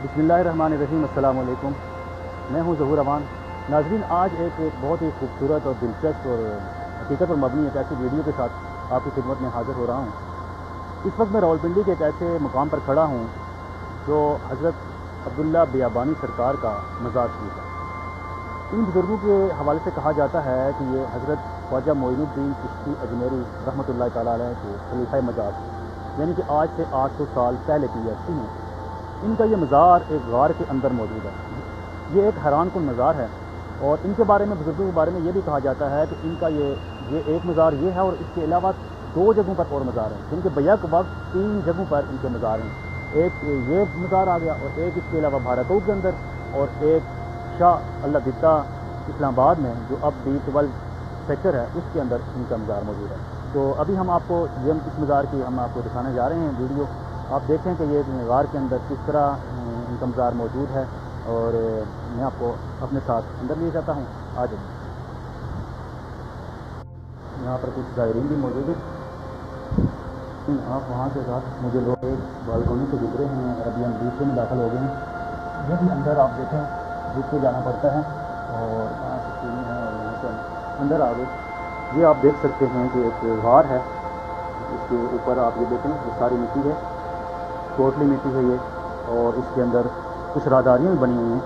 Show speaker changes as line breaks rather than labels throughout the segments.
بسم اللہ الرحمن الرحیم، السلام علیکم۔ میں ہوں ظہور امان۔ ناظرین، آج ایک بہت ہی خوبصورت اور دلچسپ اور حقیقت پر مبنی ایک ایسی ویڈیو کے ساتھ آپ کی خدمت میں حاضر ہو رہا ہوں۔ اس وقت میں راولپنڈی کے ایک ایسے مقام پر کھڑا ہوں جو حضرت عبداللہ بیابانی سرکار کا مزار شریف ہے۔ ان بزرگوں کے حوالے سے کہا جاتا ہے کہ یہ حضرت خواجہ معین الدین چشتی اجمیری رحمۃ اللہ تعالیٰ علیہ کے خلیفہ مجاز ہیں، یعنی کہ آج سے 800 سال پہلے کی ہستی ہیں۔ ان کا یہ مزار ایک غار کے اندر موجود ہے۔ یہ ایک حیران کن مزار ہے، اور ان کے بارے میں، بزرگوں کے بارے میں یہ بھی کہا جاتا ہے کہ ان کا یہ ایک مزار یہ ہے، اور اس کے علاوہ 2 جگہوں پر اور مزار ہیں، جن کے بیک وقت 3 جگہوں پر ان کے مزار ہیں۔ ایک یہ مزار آ گیا، اور ایک اس کے علاوہ بھارتو کے اندر، اور ایک شاہ اللہ دتا اسلام آباد میں، جو اب B12 سیکٹر ہے، اس کے اندر ان کا مزار موجود ہے۔ تو ابھی ہم آپ کو اس مزار کی ہم آپ کو دکھانے جا رہے ہیں ویڈیو۔ آپ دیکھیں کہ یہ غار کے اندر کس طرح ان کا مزار موجود ہے، اور میں آپ کو اپنے ساتھ اندر لے جاتا ہوں۔ آ جائیں۔ یہاں پر کچھ زائرین بھی موجود ہیں۔ آپ وہاں سے ساتھ مجھے لوگ ایک بالکونی سے گزرے ہیں، ابھی ہم دوسرے میں داخل ہو گئے ہیں۔ یہ بھی اندر آپ دیکھیں جھک کے جانا پڑتا ہے، اور یہاں سے سیڑھی ہے، اور یہاں سے اندر آ گئے۔ یہ آپ دیکھ سکتے ہیں کہ ایک غار ہے، اس کے اوپر آپ یہ دیکھیں یہ ساری مٹی ہے، ٹوٹلی مٹی ہے یہ، اور اس کے اندر کچھ راہداریاں بھی بنی ہوئی ہیں۔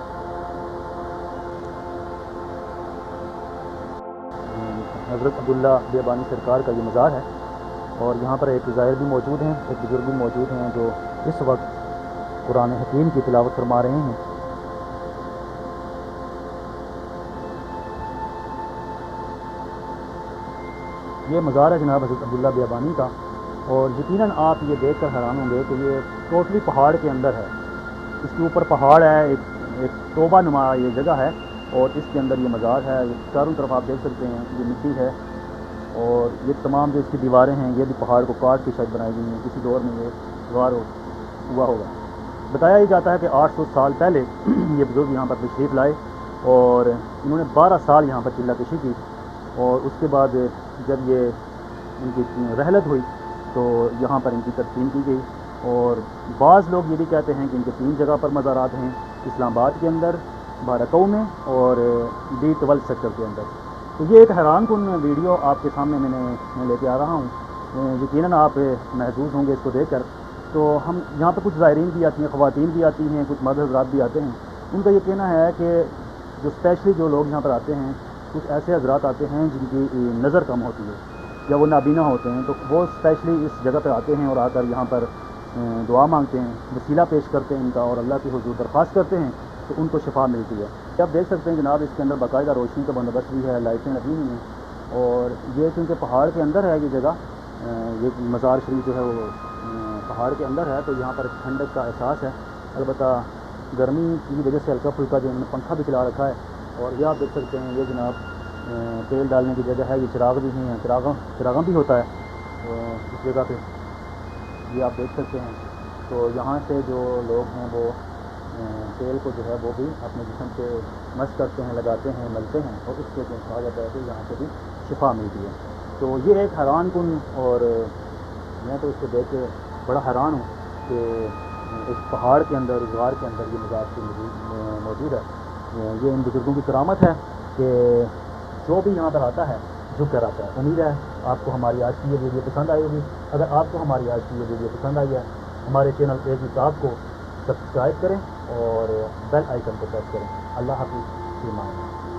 حضرت عبداللہ بیابانی سرکار کا یہ مزار ہے، اور یہاں پر ایک زائر بھی موجود ہیں، ایک بزرگ بھی موجود ہیں جو اس وقت قرآن حکیم کی تلاوت فرما رہے ہیں۔ یہ مزار ہے جناب حضرت عبداللہ بیابانی کا، اور یقیناً آپ یہ دیکھ کر حیران ہوں گے کہ یہ ٹوٹلی پہاڑ کے اندر ہے۔ اس کے اوپر پہاڑ ہے، ایک توبہ نما یہ جگہ ہے، اور اس کے اندر یہ مزار ہے۔ چاروں طرف آپ دیکھ سکتے ہیں یہ مٹی ہے، اور یہ تمام جو اس کی دیواریں ہیں یہ بھی پہاڑ کو کاٹ کے شاید بنائی گئی ہیں، کسی دور میں یہ غار ہوا ہوگا۔ بتایا یہ جاتا ہے کہ 800 سال پہلے یہ بزرگ یہاں پر تشریف لائے، اور انہوں نے 12 سال یہاں پر چلہ کشی کی، اور اس کے بعد جب یہ ان کی رحلت ہوئی تو یہاں پر ان کی تدفین کی گئی۔ اور بعض لوگ یہ بھی کہتے ہیں کہ ان کے 3 جگہ پر مزارات ہیں، اسلام آباد کے اندر، بھارتو میں، اور B12 سیکٹر کے اندر۔ تو یہ ایک حیران کن ویڈیو آپ کے سامنے میں لے کے آ رہا ہوں۔ یقیناً آپ محظوظ ہوں گے اس کو دیکھ کر۔ تو ہم یہاں پر کچھ زائرین بھی آتی ہیں، خواتین بھی آتی ہیں، کچھ مرد حضرات بھی آتے ہیں۔ ان کا یہ کہنا ہے کہ جو اسپیشلی جو لوگ یہاں پر آتے ہیں، کچھ ایسے حضرات آتے ہیں جن کی نظر کم ہوتی ہے یا وہ نابینا ہوتے ہیں، تو وہ اسپیشلی اس جگہ پہ آتے ہیں، اور آ کر یہاں پر دعا مانگتے ہیں، وسیلہ پیش کرتے ہیں ان کا، اور اللہ کی حضور درخواست کرتے ہیں، تو ان کو شفا ملتی ہے۔ آپ دیکھ سکتے ہیں جناب، اس کے اندر باقاعدہ روشنی کا بندوبست بھی ہے، لائٹیں لگی ہوئی ہیں، اور یہ چونکہ پہاڑ کے اندر ہے یہ جگہ، یہ مزار شریف جو ہے وہ پہاڑ کے اندر ہے، تو یہاں پر ٹھنڈک کا احساس ہے۔ البتہ گرمی کی وجہ سے ہلکا پھلکا جو انہوں نے پنکھا بھی چلا رکھا ہے، اور یہ آپ دیکھ سکتے ہیں یہ جناب تیل ڈالنے کی جگہ ہے، یہ چراغ بھی ہیں، چراغاں بھی ہوتا ہے اس جگہ پہ، یہ آپ دیکھ سکتے ہیں۔ تو یہاں سے جو لوگ ہیں وہ تیل کو جو ہے وہ بھی اپنے جسم سے مس کرتے ہیں، لگاتے ہیں، ملتے ہیں، اور اس سے کہا جاتا ہے کہ یہاں سے بھی شفا ملتی ہے۔ تو یہ ایک حیران کن، اور میں تو اس کو دیکھ کے بڑا حیران ہوں کہ اس پہاڑ کے اندر، اس غار کے اندر یہ مزار موجود ہے۔ یہ ان بزرگوں کی کرامت ہے کہ جو بھی یہاں پر آتا ہے جھک کر آتا ہے۔ امید ہے آپ کو ہماری آج کی یہ ویڈیو پسند آئی ہوگی۔ اگر آپ کو ہماری آج کی یہ ویڈیو پسند آئی ہے، ہمارے چینل ایک نصاب کو سبسکرائب کریں اور بیل آئیکن کو پریس کریں۔ اللہ حافظ، فی امان اللہ۔